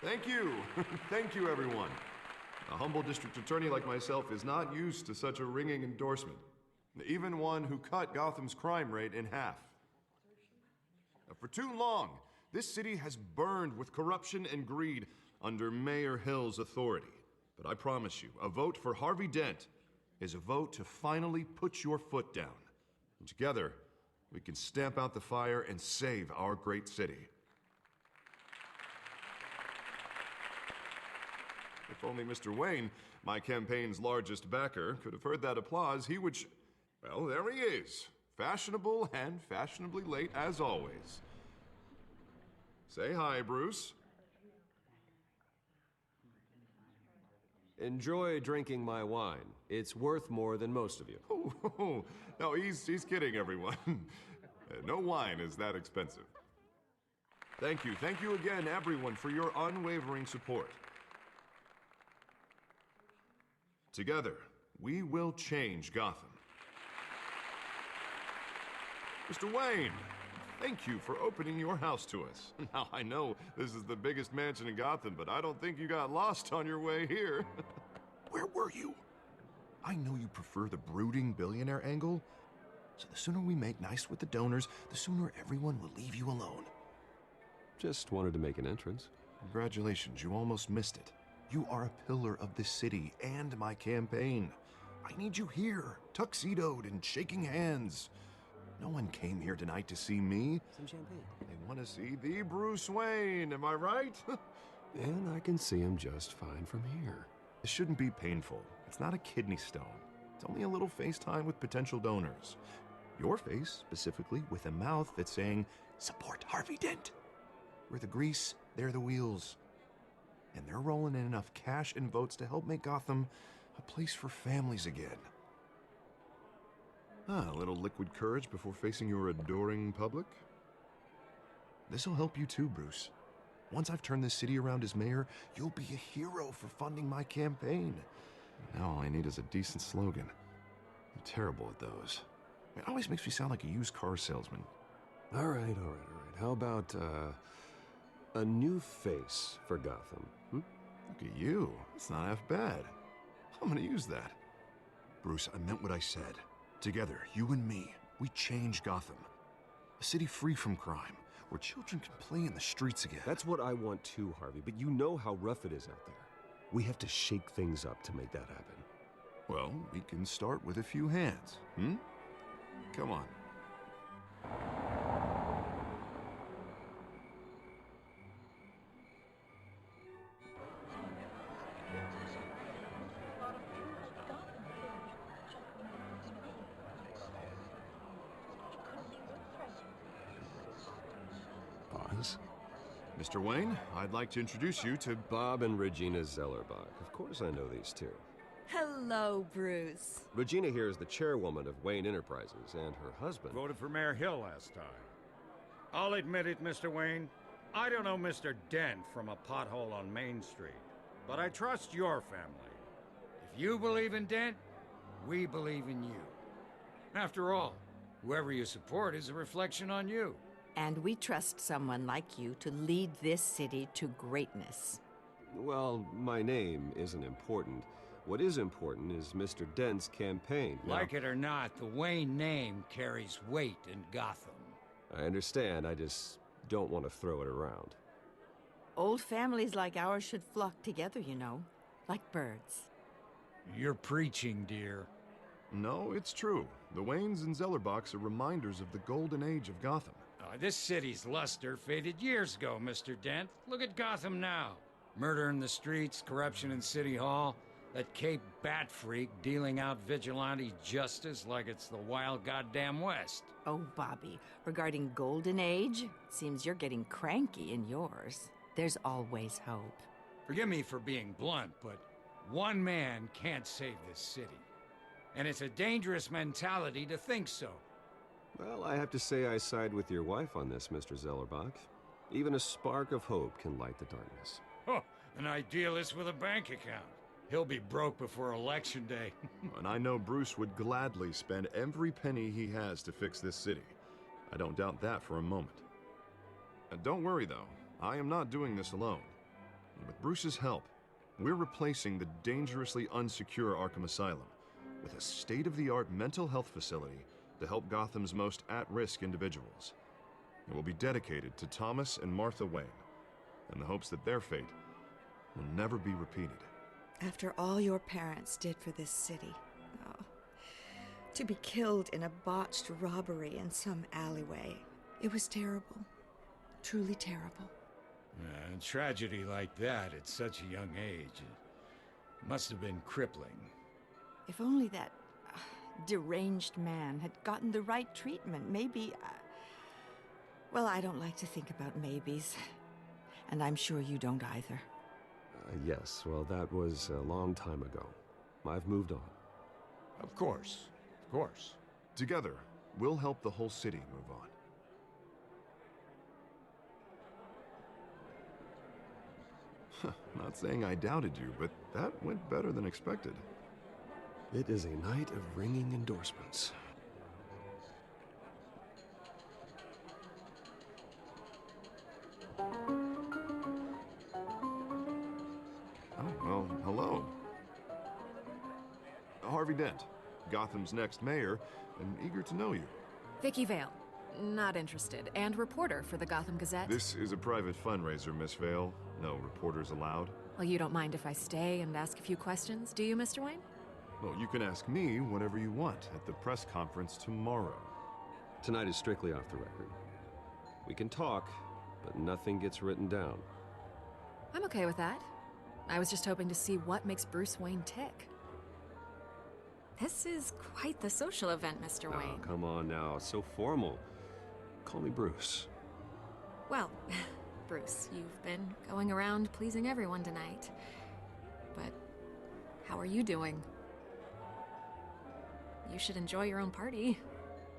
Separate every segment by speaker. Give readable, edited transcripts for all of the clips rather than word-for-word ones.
Speaker 1: Thank you. Thank you, everyone. A humble district attorney like myself is not used to such a ringing endorsement. Even one who cut Gotham's crime rate in half. For too long, this city has burned with corruption and greed under Mayor Hill's authority. But I promise you, a vote for Harvey Dent is a vote to finally put your foot down. And together, we can stamp out the fire and save our great city. If only Mr. Wayne, my campaign's largest backer, could have heard that applause, he would well, there he is. Fashionable and fashionably late as always. Say hi, Bruce.
Speaker 2: Enjoy drinking my wine. It's worth more than most of you.
Speaker 1: Oh, no, he's kidding, everyone. No wine is that expensive. Thank you again, everyone, for your unwavering support. Together, we will change Gotham. Mr. Wayne, thank you for opening your house to us. Now, I know this is the biggest mansion in Gotham, but I don't think you got lost on your way here. Where were you? I know you prefer the brooding billionaire angle, so the sooner we make nice with the donors, the sooner everyone will leave you alone.
Speaker 2: Just wanted to make an entrance.
Speaker 1: Congratulations, you almost missed it. You are a pillar of this city and my campaign. I need you here, tuxedoed and shaking hands. No one came here tonight to see me.
Speaker 2: Some champagne.
Speaker 1: They want to see the Bruce Wayne, am I right?
Speaker 2: And I can see him just fine from here.
Speaker 1: This shouldn't be painful. It's not a kidney stone. It's only a little FaceTime with potential donors. Your face, specifically, with a mouth that's saying, support Harvey Dent. We're the grease, they're the wheels. And they're rolling in enough cash and votes to help make Gotham a place for families again. A little liquid courage before facing your adoring public. This'll help you too, Bruce. Once I've turned this city around as mayor, you'll be a hero for funding my campaign. Now all I need is a decent slogan. I'm terrible at those. It always makes me sound like a used car salesman.
Speaker 2: All right. How about, a new face for Gotham?
Speaker 1: Look at you. It's not half bad. I'm gonna use that. Bruce, I meant what I said. Together, you and me, we change Gotham. A city free from crime, where children can play in the streets again.
Speaker 2: That's what I want too, Harvey, but you know how rough it is out there. We have to shake things up to make that happen.
Speaker 1: Well, we can start with a few hands, Come on.
Speaker 2: Pause.
Speaker 1: Mr. Wayne, I'd like to introduce you to
Speaker 2: Bob and Regina Zellerbach. Of course I know these two.
Speaker 3: Hello, Bruce.
Speaker 2: Regina here is the chairwoman of Wayne Enterprises, and her husband...
Speaker 4: Voted for Mayor Hill last time. I'll admit it, Mr. Wayne. I don't know Mr. Dent from a pothole on Main Street, but I trust your family. If you believe in Dent, we believe in you. After all, whoever you support is a reflection on you.
Speaker 3: And we trust someone like you to lead this city to greatness.
Speaker 2: Well, my name isn't important. What is important is Mr. Dent's campaign.
Speaker 4: Like it or not, the Wayne name carries weight in Gotham.
Speaker 2: I understand, I just don't want to throw it around.
Speaker 3: Old families like ours should flock together, you know, like birds.
Speaker 4: You're preaching, dear.
Speaker 1: No, it's true. The Waynes and Zellerbachs are reminders of the golden age of Gotham.
Speaker 4: This city's luster faded years ago, Mr. Dent. Look at Gotham now. Murder in the streets, corruption in City Hall, that Cape Bat freak dealing out vigilante justice like it's the wild goddamn West.
Speaker 3: Oh, Bobby, regarding Golden Age, seems you're getting cranky in yours. There's always hope.
Speaker 4: Forgive me for being blunt, but one man can't save this city. And it's a dangerous mentality to think so.
Speaker 2: Well, I have to say I side with your wife on this, Mr. Zellerbach. Even a spark of hope can light the darkness.
Speaker 4: Oh, an idealist with a bank account. He'll be broke before Election Day.
Speaker 1: And I know Bruce would gladly spend every penny he has to fix this city. I don't doubt that for a moment. Don't worry, though. I am not doing this alone. With Bruce's help, we're replacing the dangerously unsecure Arkham Asylum with a state-of-the-art mental health facility to help Gotham's most at-risk individuals. It will be dedicated to Thomas and Martha Wayne, in the hopes that their fate will never be repeated.
Speaker 5: After all your parents did for this city, oh, to be killed in a botched robbery in some alleyway, it was terrible. Truly terrible.
Speaker 4: A tragedy like that at such a young age, it must have been crippling.
Speaker 3: If only that deranged man had gotten the right treatment, maybe... well, I don't like to think about maybes. And I'm sure you don't either.
Speaker 2: Yes, well, that was a long time ago. I've moved on.
Speaker 4: Of course, of course.
Speaker 1: Together, we'll help the whole city move on. Not saying I doubted you, but that went better than expected.
Speaker 2: It is a night of ringing endorsements.
Speaker 1: Oh, well, hello. Harvey Dent, Gotham's next mayor, and eager to know you.
Speaker 6: Vicky Vale. Not interested. And reporter for the Gotham Gazette.
Speaker 1: This is a private fundraiser, Miss Vale. No reporters allowed.
Speaker 6: Well, you don't mind if I stay and ask a few questions, do you, Mr. Wayne?
Speaker 1: Well, you can ask me whatever you want at the press conference tomorrow.
Speaker 2: Tonight is strictly off the record. We can talk, but nothing gets written down.
Speaker 6: I'm okay with that. I was just hoping to see what makes Bruce Wayne tick. This is quite the social event, Mr. Wayne.
Speaker 2: Oh, come on now. It's so formal. Call me Bruce.
Speaker 6: Well, Bruce, you've been going around pleasing everyone tonight. But how are you doing? You should enjoy your own party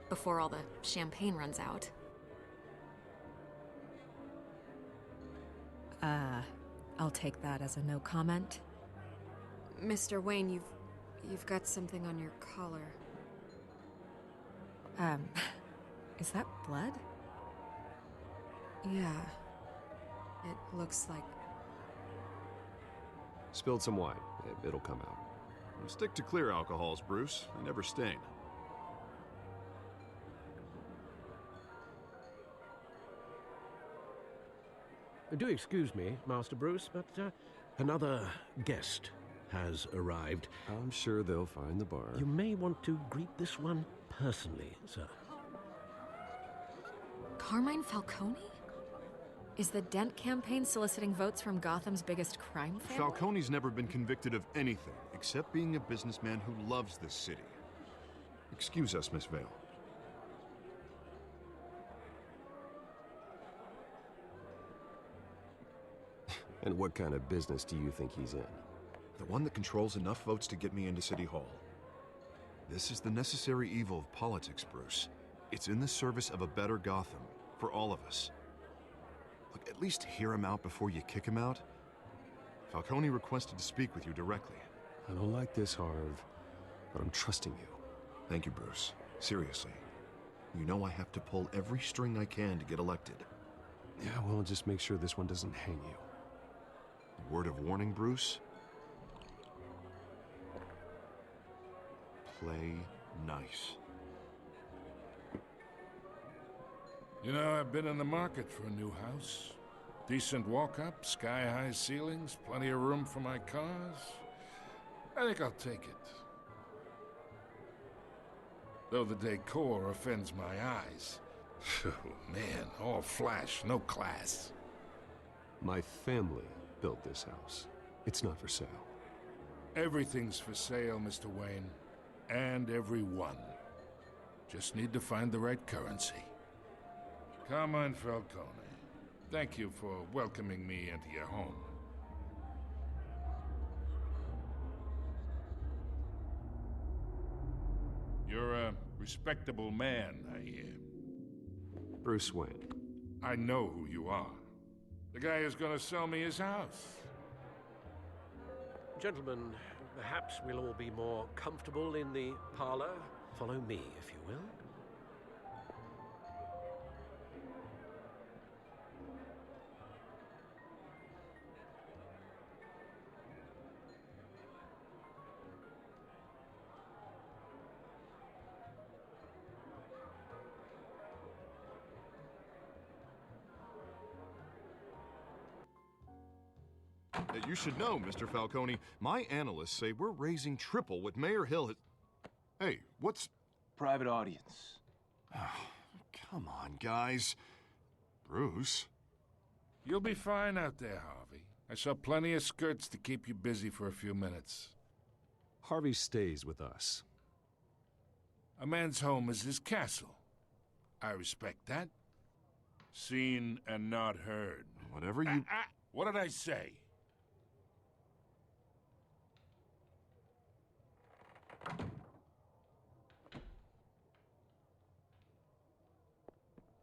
Speaker 6: before all the champagne runs out. I'll take that as a no comment. Mr. Wayne, you've got something on your collar. Is that blood? Yeah. It looks like...
Speaker 2: Spilled some wine. It'll come out.
Speaker 1: Stick to clear alcohols, Bruce. They never stain.
Speaker 7: Do excuse me, Master Bruce, but another guest has arrived.
Speaker 2: I'm sure they'll find the bar.
Speaker 7: You may want to greet this one personally, sir.
Speaker 6: Carmine Falcone? Is the Dent campaign soliciting votes from Gotham's biggest crime family?
Speaker 1: Falcone's never been convicted of anything except being a businessman who loves this city. Excuse us, Miss Vale.
Speaker 2: And what kind of business do you think he's in?
Speaker 1: The one that controls enough votes to get me into City Hall. This is the necessary evil of politics, Bruce. It's in the service of a better Gotham, for all of us. Look, at least hear him out before you kick him out. Falcone requested to speak with you directly.
Speaker 2: I don't like this, Harv, but I'm trusting you.
Speaker 1: Thank you, Bruce. Seriously. You know I have to pull every string I can to get elected.
Speaker 2: Yeah, well, just make sure this one doesn't hang you.
Speaker 1: Word of warning, Bruce? Play nice.
Speaker 8: You know, I've been in the market for a new house. Decent walk-up, sky-high ceilings, plenty of room for my cars. I think I'll take it. Though the decor offends my eyes. Oh, man, all flash, no class.
Speaker 2: My family built this house. It's not for sale.
Speaker 8: Everything's for sale, Mr. Wayne. And everyone. Just need to find the right currency. Carmine Falcone, thank you for welcoming me into your home. You're a respectable man, I hear.
Speaker 2: Bruce Wayne.
Speaker 8: I know who you are. The guy who's gonna sell me his house.
Speaker 7: Gentlemen, perhaps we'll all be more comfortable in the parlor. Follow me, if you will.
Speaker 1: You should know, Mr. Falcone, my analysts say we're raising triple what Mayor Hill has... Hey, what's...
Speaker 9: Private audience.
Speaker 1: Come on, guys. Bruce?
Speaker 8: You'll be fine out there, Harvey. I saw plenty of skirts to keep you busy for a few minutes.
Speaker 2: Harvey stays with us.
Speaker 8: A man's home is his castle. I respect that. Seen and not heard.
Speaker 1: Whatever you...
Speaker 8: What did I say?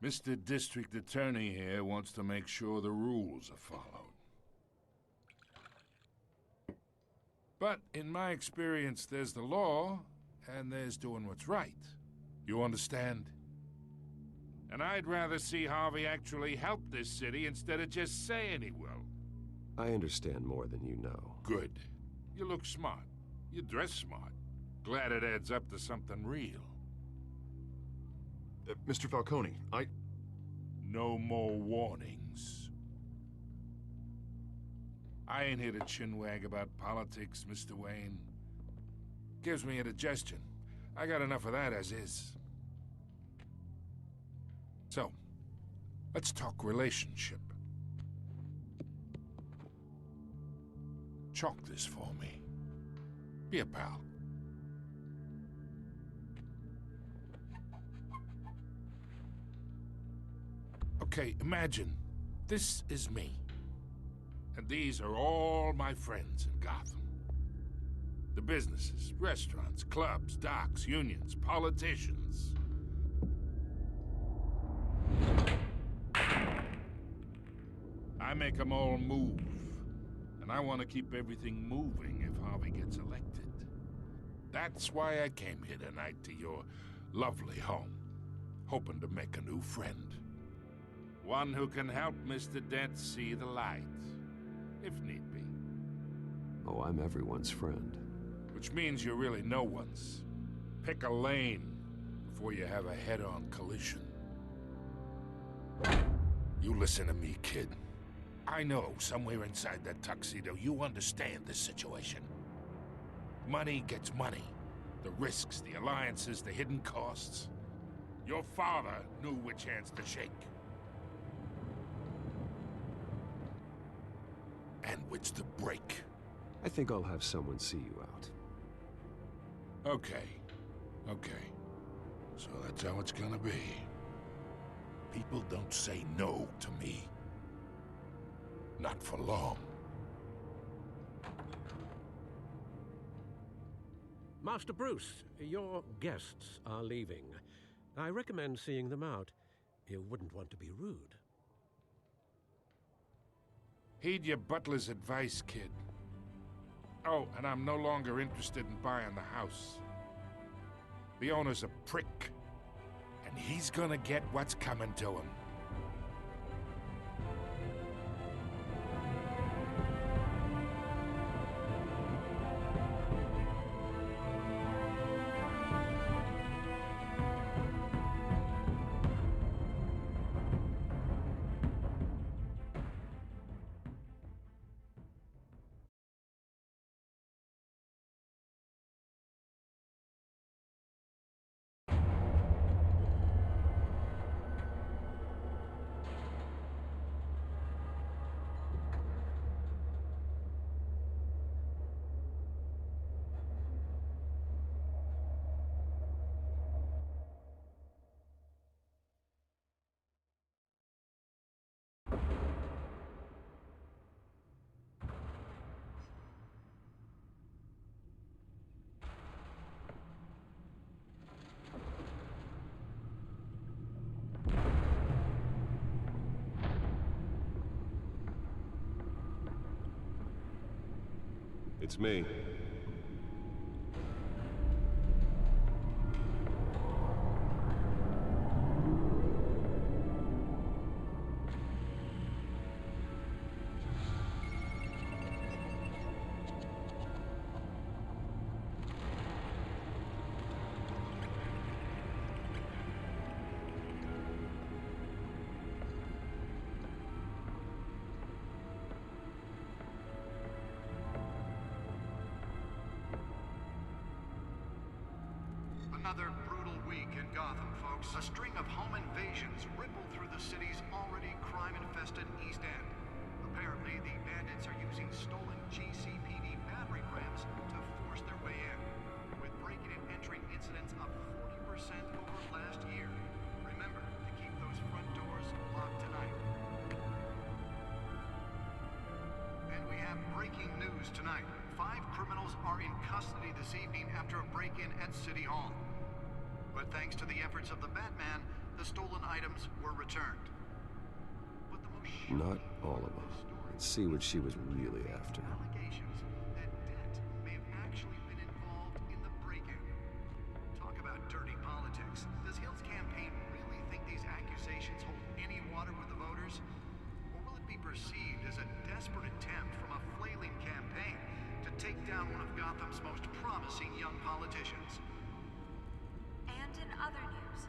Speaker 8: Mr. District Attorney here wants to make sure the rules are followed. But in my experience, there's the law, and there's doing what's right. You understand? And I'd rather see Harvey actually help this city instead of just saying he will.
Speaker 2: I understand more than you know.
Speaker 8: Good. You look smart. You dress smart. Glad it adds up to something real.
Speaker 1: Mr. Falcone,
Speaker 8: No more warnings. I ain't here to chinwag about politics, Mr. Wayne. Gives me indigestion. I got enough of that as is. So, let's talk relationship. Chalk this for me. Be a pal. Okay, imagine this is me. And these are all my friends in Gotham. The businesses, restaurants, clubs, docks, unions, politicians. I make them all move. And I want to keep everything moving if Harvey gets elected. That's why I came here tonight to your lovely home, hoping to make a new friend. One who can help Mr. Dent see the light, if need be.
Speaker 2: Oh, I'm everyone's friend.
Speaker 8: Which means you're really no one's. Pick a lane before you have a head-on collision. You listen to me, kid. I know somewhere inside that tuxedo you understand this situation. Money gets money. The risks, the alliances, the hidden costs. Your father knew which hands to shake. And which to break.
Speaker 2: I think I'll have someone see you out.
Speaker 8: Okay. So that's how it's gonna be. People don't say no to me. Not for long.
Speaker 7: Master Bruce, your guests are leaving. I recommend seeing them out. You wouldn't want to be rude.
Speaker 8: Heed your butler's advice, kid. Oh, and I'm no longer interested in buying the house. The owner's a prick, and he's gonna get what's coming to him.
Speaker 2: It's me.
Speaker 10: Another brutal week in Gotham, folks. A string of home invasions ripple through the city's already crime-infested East End. Apparently, the bandits are using stolen GCPD battering rams to force their way in, with breaking and entering incidents up 40% over last year. Remember to keep those front doors locked tonight. And we have breaking news tonight. 5 criminals are in custody this evening after a break-in at City Hall. But thanks to the efforts of the Batman, the stolen items were returned. But the most
Speaker 2: Not all of them. Let's see what she was really after.
Speaker 10: allegations that Dent may have actually been involved in the break-in. Talk about dirty politics. Does Hill's campaign really think these accusations hold any water with the voters? Or will it be perceived as a desperate attempt from a flailing campaign to take down one of Gotham's most promising young politicians?
Speaker 11: And in other news,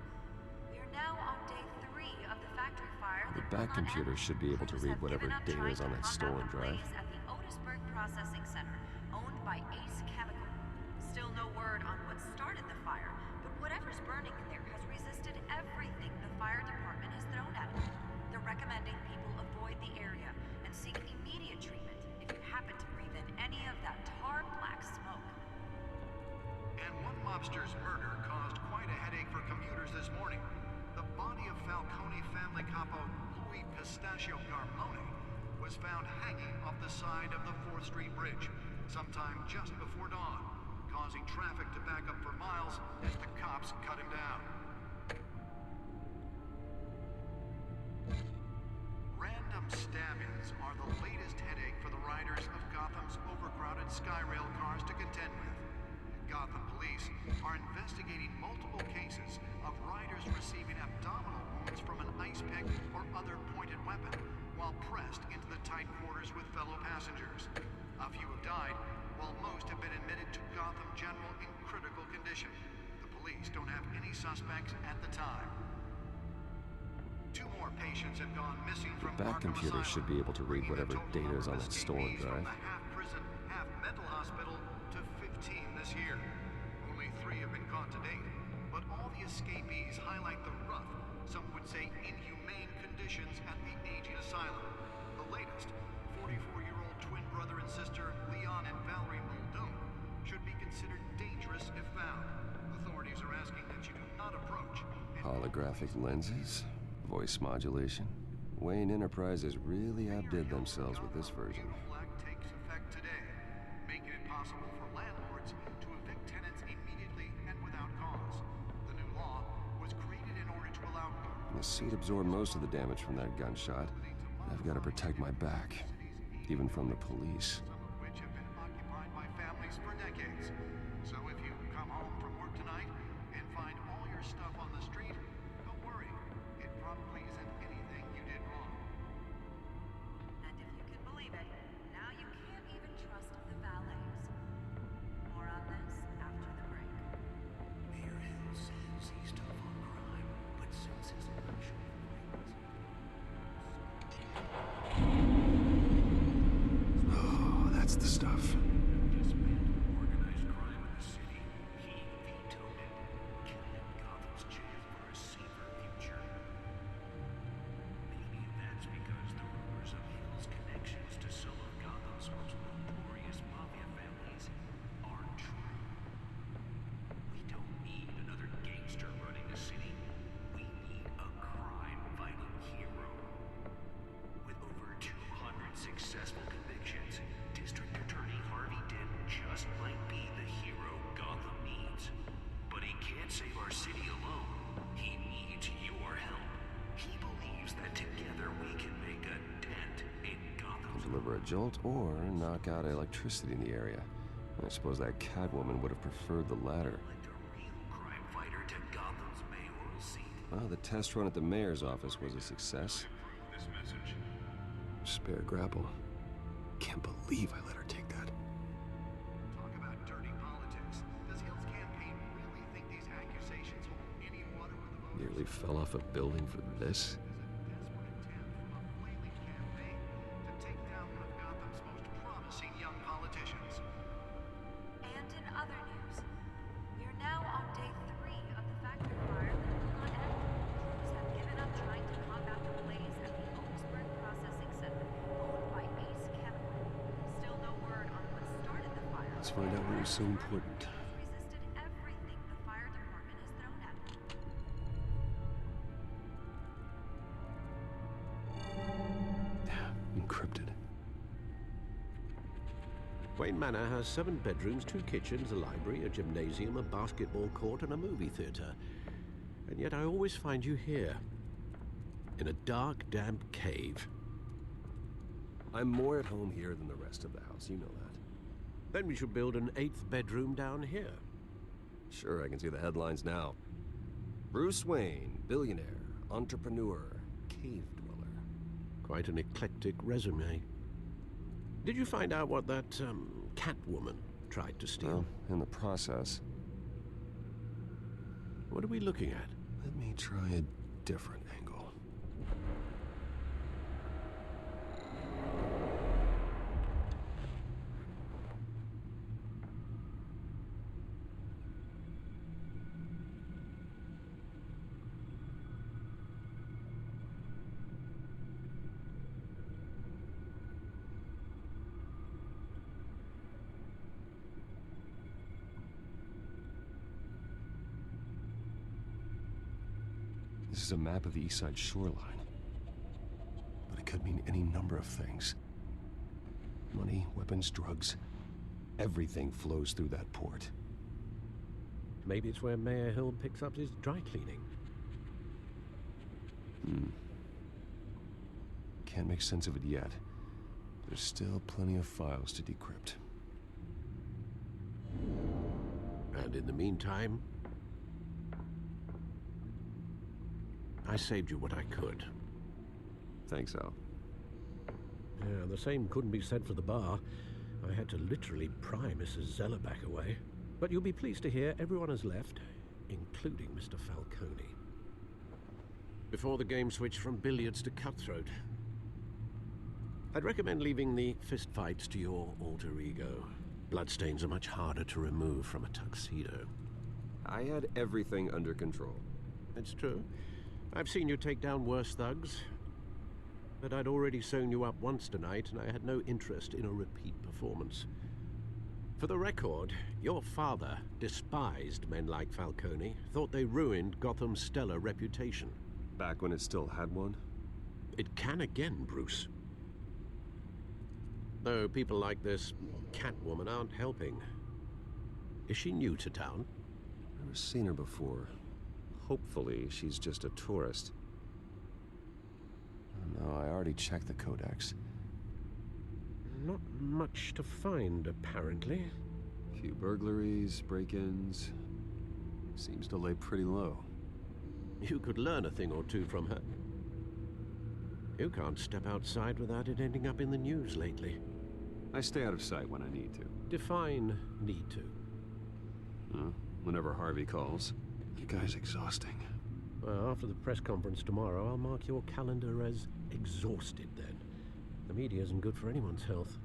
Speaker 11: we are now on day 3 of the factory fire.
Speaker 2: The back computer should be able to read whatever data is on that stolen drive.
Speaker 11: At the Otisburg Processing Center, owned by Ace Chemical. Still no word on what started the fire, but whatever's burning in there has resisted everything the fire department has thrown at it. They're recommending people avoid the area and seek immediate treatment if you happen to breathe in any of that tar black smoke.
Speaker 10: And one mobster's murder caused quite a headache for commuters this morning. The body of Falcone family capo Louis Pistachio Garmone was found hanging off the side of the 4th Street Bridge sometime just before dawn, causing traffic to back up for miles as the cops cut him down. Random stabbings are the latest headache for the riders of Gotham's overcrowded Skyrail cars to contend with. Gotham police are investigating multiple cases of riders receiving abdominal wounds from an ice pick or other pointed weapon while pressed into the tight quarters with fellow passengers. A few have died, while most have been admitted to Gotham General in critical condition. The police don't have any suspects at the time. 2 more patients have gone missing from
Speaker 2: The back
Speaker 10: Arkham
Speaker 2: computer
Speaker 10: Asylum,
Speaker 2: should be able to read
Speaker 10: bringing the
Speaker 2: whatever
Speaker 10: total
Speaker 2: data
Speaker 10: number
Speaker 2: is on
Speaker 10: of
Speaker 2: that stolen
Speaker 10: escapees from
Speaker 2: drive.
Speaker 10: the half-prison, half-mental hospital to 15 this year. Only 3 have been caught to date, but all the escapees highlight the rough, some would say inhumane conditions at the aging asylum. The latest, 44-year-old twin brother and sister Leon and Valerie Muldoon, should be considered dangerous if found. Authorities are asking that you do not approach.
Speaker 2: Holographic lenses? Voice modulation? Wayne Enterprises really outdid themselves with this version.
Speaker 10: Black takes effect today, making it possible for landlords to evict tenants immediately and without cause. The new law was created in order to allow
Speaker 2: The seat absorbed most of the damage from that gunshot. I've got to protect my back, even from the police.
Speaker 10: some of which have been occupied by families for decades. So if you come home from work tonight and find all your stuff on the street, don't worry. It probably isn't anything you did wrong.
Speaker 11: And if you can believe it, now you can't even trust the valets. More on this after the break.
Speaker 12: Mayor Hill says he's tough on crime, but since his election
Speaker 2: Oh, that's the stuff.
Speaker 12: dismantle organized crime in the city, he vetoed it, killing Gotham's chance for a safer future. Maybe that's because the rumors of Hill's connections to some of Gotham's most notorious mafia families aren't true. We don't need another gangster running the city. We need a crime-fighting hero. With over 200 successful convictions, District Attorney Harvey Dent just might be the hero Gotham needs. But he can't save our city alone. He needs your help. He believes that together we can make a dent in Gotham's
Speaker 2: Deliver a jolt or knock out electricity in the area. I suppose that Catwoman would have preferred the latter.
Speaker 12: like a real crime fighter to Gotham's mayoral seat.
Speaker 2: Well, the test run at the mayor's office was a success.
Speaker 12: This message.
Speaker 2: Spare grapple. Can't believe I let her take that.
Speaker 10: Talk about dirty politics. Does Hill's campaign really think these accusations hold any water with the voters?
Speaker 2: Nearly fell off a building for this.
Speaker 11: And in other news, we are now on day 3
Speaker 2: find out what was so important.
Speaker 11: Resisted everything the fire department has thrown at it.
Speaker 2: Encrypted.
Speaker 7: Wayne Manor has 7 bedrooms, 2 kitchens, a library, a gymnasium, a basketball court, and a movie theater. And yet I always find you here, in a dark, damp cave.
Speaker 2: I'm more at home here than the rest of the house, you know that.
Speaker 7: Then we should build an 8th bedroom down here.
Speaker 2: Sure, I can see the headlines now. Bruce Wayne, billionaire, entrepreneur, cave dweller.
Speaker 7: Quite an eclectic resume. Did you find out what that, Catwoman tried to steal?
Speaker 2: Well, in the process.
Speaker 7: What are we looking at?
Speaker 2: Let me try a different angle. This is a map of the East Side shoreline. But it could mean any number of things. Money, weapons, drugs. Everything flows through that port.
Speaker 7: Maybe it's where Mayor Hill picks up his dry cleaning.
Speaker 2: Can't make sense of it yet. There's still plenty of files to decrypt.
Speaker 7: And in the meantime, I saved you what I could.
Speaker 2: Thanks, Al.
Speaker 7: Yeah, the same couldn't be said for the bar. I had to literally pry Mrs. Zellerbach away. But you'll be pleased to hear everyone has left, including Mr. Falcone. Before the game switched from billiards to cutthroat. I'd recommend leaving the fistfights to your alter ego. Bloodstains are much harder to remove from a tuxedo.
Speaker 2: I had everything under control.
Speaker 7: It's true. I've seen you take down worse thugs. But I'd already sewn you up once tonight, and I had no interest in a repeat performance. For the record, your father despised men like Falcone, thought they ruined Gotham's stellar reputation.
Speaker 2: Back when it still had one?
Speaker 7: It can again, Bruce. Though people like this Catwoman aren't helping. Is she new to town?
Speaker 2: Never seen her before. Hopefully, she's just a tourist. No, I already checked the codex.
Speaker 7: Not much to find, apparently.
Speaker 2: Few burglaries, break-ins. Seems to lay pretty low.
Speaker 7: You could learn a thing or two from her. You can't step outside without it ending up in the news lately.
Speaker 2: I stay out of sight when I need to.
Speaker 7: Define need to.
Speaker 2: Whenever Harvey calls. The guy's exhausting.
Speaker 7: Well, after the press conference tomorrow, I'll mark your calendar as exhausted then. The media isn't good for anyone's health.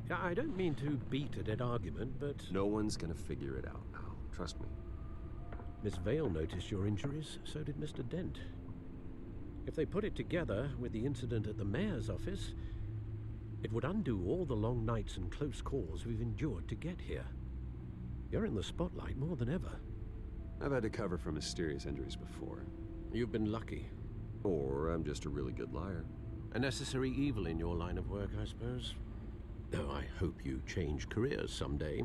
Speaker 7: I don't mean to beat a dead argument, but...
Speaker 2: No one's gonna figure it out now. Trust me.
Speaker 7: Miss Vale noticed your injuries, so did Mr. Dent. If they put it together with the incident at the mayor's office, it would undo all the long nights and close calls we've endured to get here. You're in the spotlight more than ever.
Speaker 2: I've had to cover for mysterious injuries before.
Speaker 7: You've been lucky.
Speaker 2: Or I'm just a really good liar.
Speaker 7: A necessary evil in your line of work, I suppose. Though I hope you change careers someday.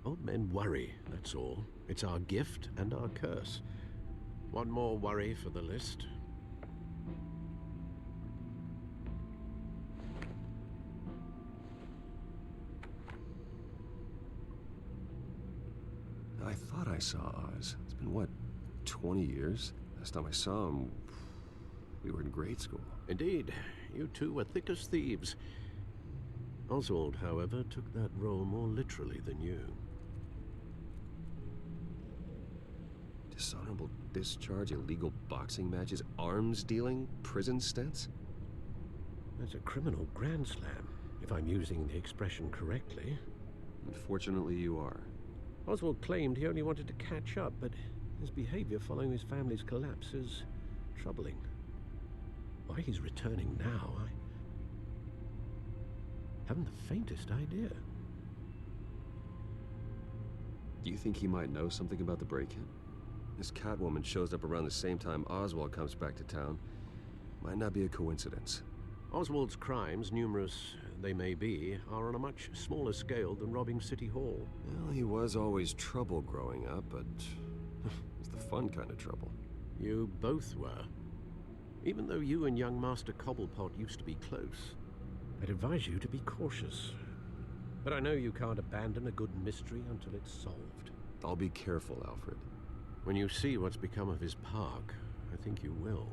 Speaker 7: Old men worry, that's all. It's our gift and our curse. One more worry for the list.
Speaker 2: I thought I saw Oz. It's been, what, 20 years? Last time I saw him, we were in grade school.
Speaker 7: Indeed. You two were thick as thieves. Oswald, however, took that role more literally than you.
Speaker 2: Dishonorable discharge, illegal boxing matches, arms dealing, prison stints?
Speaker 7: That's a criminal grand slam, if I'm using the expression correctly.
Speaker 2: Unfortunately, you are.
Speaker 7: Oswald claimed he only wanted to catch up, but his behavior following his family's collapse is troubling. Why he's returning now, Haven't the faintest idea.
Speaker 2: Do you think he might know something about the break-in? This Catwoman shows up around the same time Oswald comes back to town. Might not be a coincidence.
Speaker 7: Oswald's crimes, numerous they may be, are on a much smaller scale than robbing City Hall.
Speaker 2: Well, he was always trouble growing up, but it's the fun kind of trouble.
Speaker 7: You both were. Even though you and young Master Cobblepot used to be close, I'd advise you to be cautious. But I know you can't abandon a good mystery until it's solved.
Speaker 2: I'll be careful, Alfred.
Speaker 7: When you see what's become of his park, I think you will.